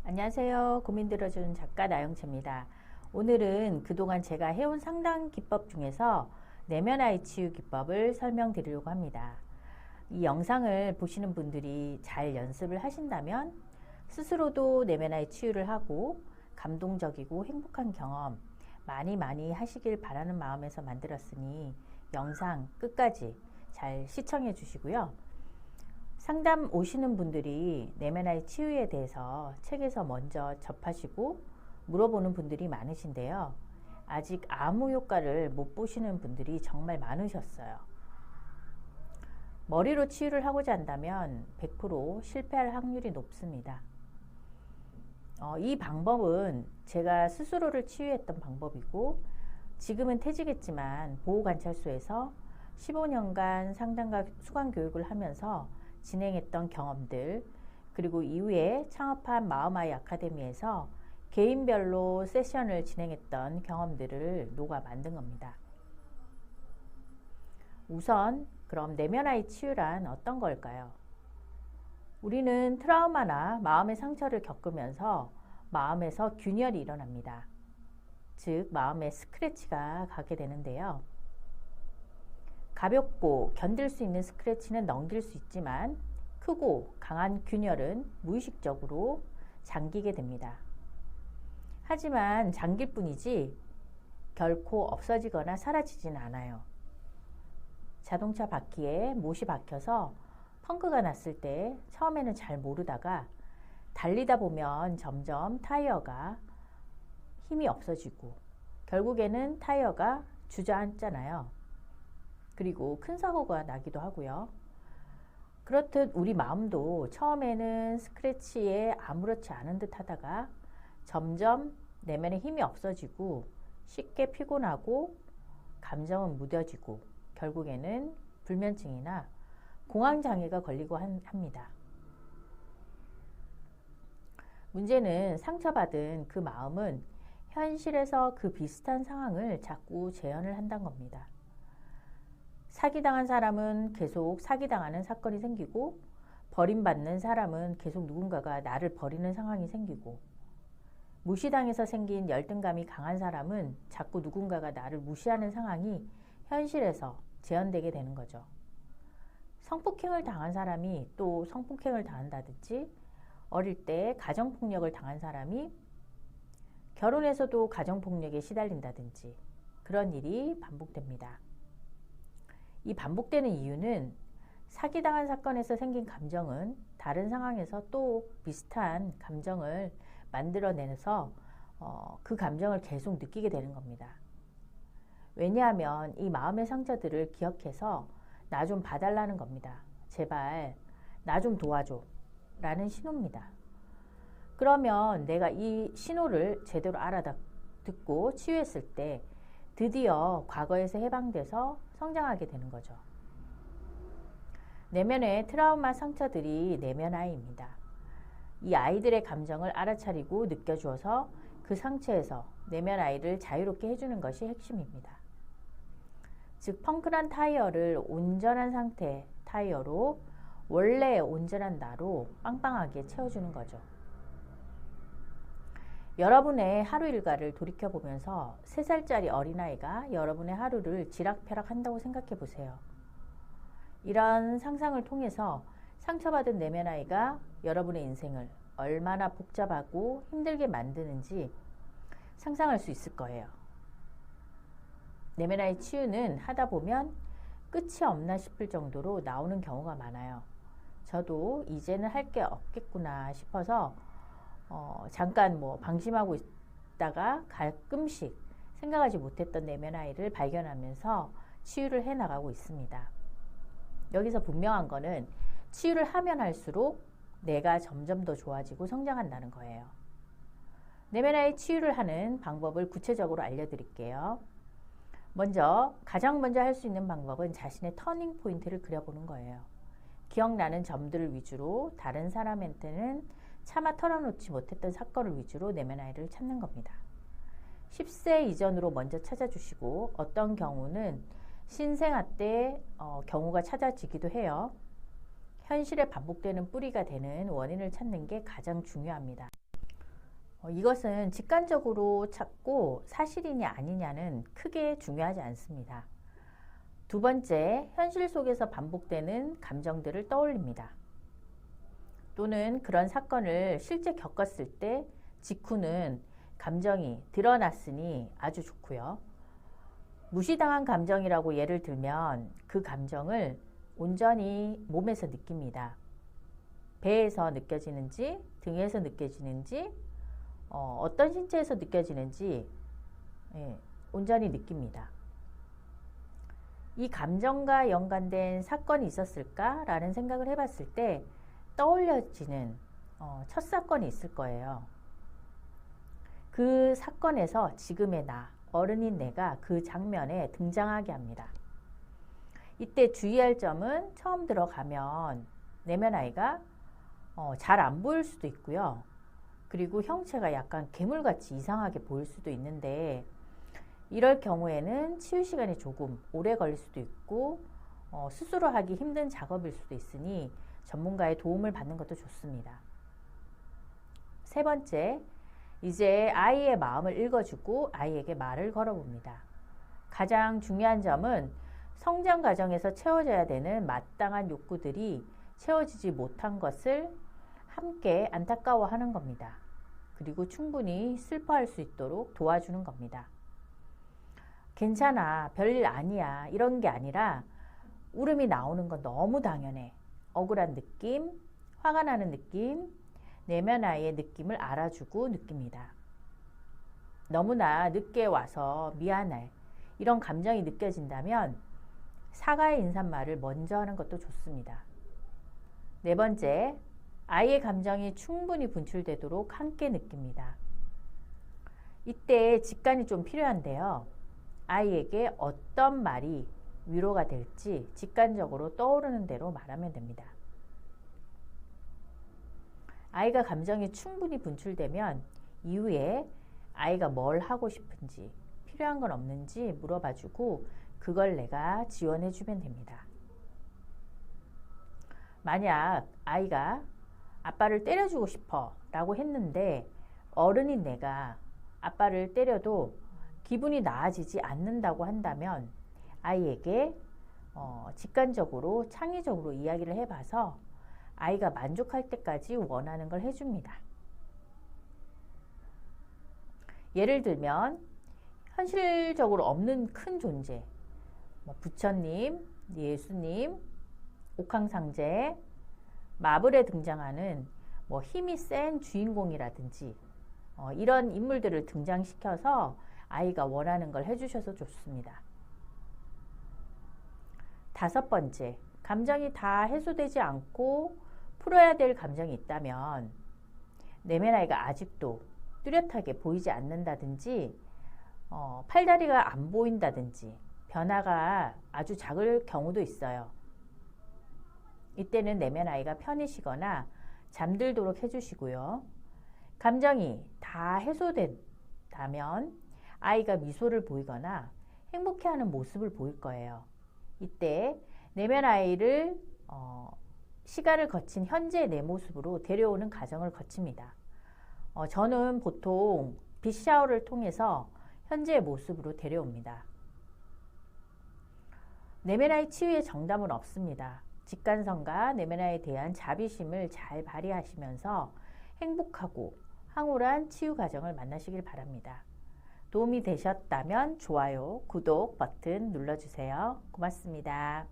안녕하세요. 고민 들어주는 작가 나영채입니다. 오늘은 그동안 제가 해온 상담 기법 중에서 내면 아이 치유 기법을 설명드리려고 합니다. 이 영상을 보시는 분들이 잘 연습을 하신다면 스스로도 내면 아이 치유를 하고 감동적이고 행복한 경험 많이 하시길 바라는 마음에서 만들었으니 영상 끝까지 잘 시청해 주시고요. 상담 오시는 분들이 내면 아이 치유에 대해서 책에서 먼저 접하시고 물어보는 분들이 많으신데요. 아직 아무 효과를 못 보시는 분들이 정말 많으셨어요. 머리로 치유를 하고자 한다면 100% 실패할 확률이 높습니다. 이 방법은 제가 스스로를 치유했던 방법이고 지금은 퇴직했지만 보호관찰소에서 15년간 상담과 수강 교육을 하면서 진행했던 경험들, 그리고 이후에 창업한 마음아이 아카데미에서 개인별로 세션을 진행했던 경험들을 녹아 만든 겁니다. 우선 그럼 내면 아이 치유란 어떤 걸까요? 우리는 트라우마나 마음의 상처를 겪으면서 마음에서 균열이 일어납니다. 즉 마음에 스크래치가 가게 되는데요. 가볍고 견딜 수 있는 스크래치는 넘길 수 있지만 크고 강한 균열은 무의식적으로 잠기게 됩니다. 하지만 잠길 뿐이지 결코 없어지거나 사라지진 않아요. 자동차 바퀴에 못이 박혀서 펑크가 났을 때 처음에는 잘 모르다가 달리다 보면 점점 타이어가 힘이 없어지고 결국에는 타이어가 주저앉잖아요. 그리고 큰 사고가 나기도 하고요. 그렇듯 우리 마음도 처음에는 스크래치에 아무렇지 않은 듯 하다가 점점 내면에 힘이 없어지고 쉽게 피곤하고 감정은 무뎌지고 결국에는 불면증이나 공황장애가 걸리고 합니다. 문제는 상처받은 그 마음은 현실에서 그 비슷한 상황을 자꾸 재현을 한다는 겁니다. 사기당한 사람은 계속 사기당하는 사건이 생기고 버림받는 사람은 계속 누군가가 나를 버리는 상황이 생기고 무시당해서 생긴 열등감이 강한 사람은 자꾸 누군가가 나를 무시하는 상황이 현실에서 재현되게 되는 거죠. 성폭행을 당한 사람이 또 성폭행을 당한다든지 어릴 때 가정폭력을 당한 사람이 결혼해서도 가정폭력에 시달린다든지 그런 일이 반복됩니다. 이 반복되는 이유는 사기당한 사건에서 생긴 감정은 다른 상황에서 또 비슷한 감정을 만들어내서 그 감정을 계속 느끼게 되는 겁니다. 왜냐하면 이 마음의 상처들을 기억해서 나 좀 봐달라는 겁니다. 제발 나 좀 도와줘 라는 신호입니다. 그러면 내가 이 신호를 제대로 알아듣고 치유했을 때 드디어 과거에서 해방돼서 성장하게 되는 거죠. 내면의 트라우마 상처들이 내면 아이입니다. 이 아이들의 감정을 알아차리고 느껴주어서 그 상처에서 내면 아이를 자유롭게 해주는 것이 핵심입니다. 즉 펑크난 타이어를 온전한 상태 타이어로 원래 온전한 나로 빵빵하게 채워주는 거죠. 여러분의 하루 일과를 돌이켜보면서 3살짜리 어린아이가 여러분의 하루를 지락펴락 한다고 생각해 보세요. 이런 상상을 통해서 상처받은 내면 아이가 여러분의 인생을 얼마나 복잡하고 힘들게 만드는지 상상할 수 있을 거예요. 내면 아이 치유는 하다 보면 끝이 없나 싶을 정도로 나오는 경우가 많아요. 저도 이제는 할 게 없겠구나 싶어서 잠깐 방심하고 있다가 가끔씩 생각하지 못했던 내면 아이를 발견하면서 치유를 해 나가고 있습니다. 여기서 분명한 거는 치유를 하면 할수록 내가 점점 더 좋아지고 성장한다는 거예요. 내면 아이 치유를 하는 방법을 구체적으로 알려드릴게요. 가장 먼저 할 수 있는 방법은 자신의 터닝 포인트를 그려보는 거예요. 기억나는 점들을 위주로 다른 사람한테는 차마 털어놓지 못했던 사건을 위주로 내면 아이를 찾는 겁니다. 10세 이전으로 먼저 찾아주시고 어떤 경우는 신생아 때 경우가 찾아지기도 해요. 현실에 반복되는 뿌리가 되는 원인을 찾는 게 가장 중요합니다. 이것은 직관적으로 찾고 사실이냐 아니냐는 크게 중요하지 않습니다. 두 번째, 현실 속에서 반복되는 감정들을 떠올립니다. 또는 그런 사건을 실제 겪었을 때 직후는 감정이 드러났으니 아주 좋고요. 무시당한 감정이라고 예를 들면 그 감정을 온전히 몸에서 느낍니다. 배에서 느껴지는지, 등에서 느껴지는지, 어떤 신체에서 느껴지는지 온전히 느낍니다. 이 감정과 연관된 사건이 있었을까라는 생각을 해봤을 때 떠올려지는 첫 사건이 있을 거예요. 그 사건에서 지금의 나, 어른인 내가 그 장면에 등장하게 합니다. 이때 주의할 점은 처음 들어가면 내면 아이가 잘 안 보일 수도 있고요. 그리고 형체가 약간 괴물같이 이상하게 보일 수도 있는데 이럴 경우에는 치유 시간이 조금 오래 걸릴 수도 있고 스스로 하기 힘든 작업일 수도 있으니 전문가의 도움을 받는 것도 좋습니다. 세 번째, 이제 아이의 마음을 읽어주고 아이에게 말을 걸어봅니다. 가장 중요한 점은 성장 과정에서 채워져야 되는 마땅한 욕구들이 채워지지 못한 것을 함께 안타까워하는 겁니다. 그리고 충분히 슬퍼할 수 있도록 도와주는 겁니다. 괜찮아, 별일 아니야 이런 게 아니라 울음이 나오는 건 너무 당연해. 억울한 느낌, 화가 나는 느낌, 내면 아이의 느낌을 알아주고 느낍니다. 너무나 늦게 와서 미안해 이런 감정이 느껴진다면 사과의 인사말을 먼저 하는 것도 좋습니다. 네 번째, 아이의 감정이 충분히 분출되도록 함께 느낍니다. 이때 직관이 좀 필요한데요. 아이에게 어떤 말이 위로가 될지 직관적으로 떠오르는 대로 말하면 됩니다. 아이가 감정이 충분히 분출되면 이후에 아이가 뭘 하고 싶은지 필요한 건 없는지 물어봐주고 그걸 내가 지원해주면 됩니다. 만약 아이가 아빠를 때려주고 싶어 라고 했는데 어른인 내가 아빠를 때려도 기분이 나아지지 않는다고 한다면 아이에게 직관적으로 창의적으로 이야기를 해봐서 아이가 만족할 때까지 원하는 걸 해줍니다. 예를 들면 현실적으로 없는 큰 존재, 부처님, 예수님, 옥황상제, 마블에 등장하는 힘이 센 주인공이라든지 이런 인물들을 등장시켜서 아이가 원하는 걸 해주셔서 좋습니다. 다섯 번째, 감정이 다 해소되지 않고 풀어야 될 감정이 있다면 내면 아이가 아직도 뚜렷하게 보이지 않는다든지 팔다리가 안 보인다든지 변화가 아주 작을 경우도 있어요. 이때는 내면 아이가 편히 쉬거나 잠들도록 해주시고요. 감정이 다 해소된다면 아이가 미소를 보이거나 행복해하는 모습을 보일 거예요. 이때 내면 아이를 시간을 거친 현재의 내 모습으로 데려오는 과정을 거칩니다. 저는 보통 빛 샤워를 통해서 현재의 모습으로 데려옵니다. 내면 아이 치유의 정답은 없습니다. 직관성과 내면 아이에 대한 자비심을 잘 발휘하시면서 행복하고 황홀한 치유 과정을 만나시길 바랍니다. 도움이 되셨다면 좋아요, 구독 버튼 눌러주세요. 고맙습니다.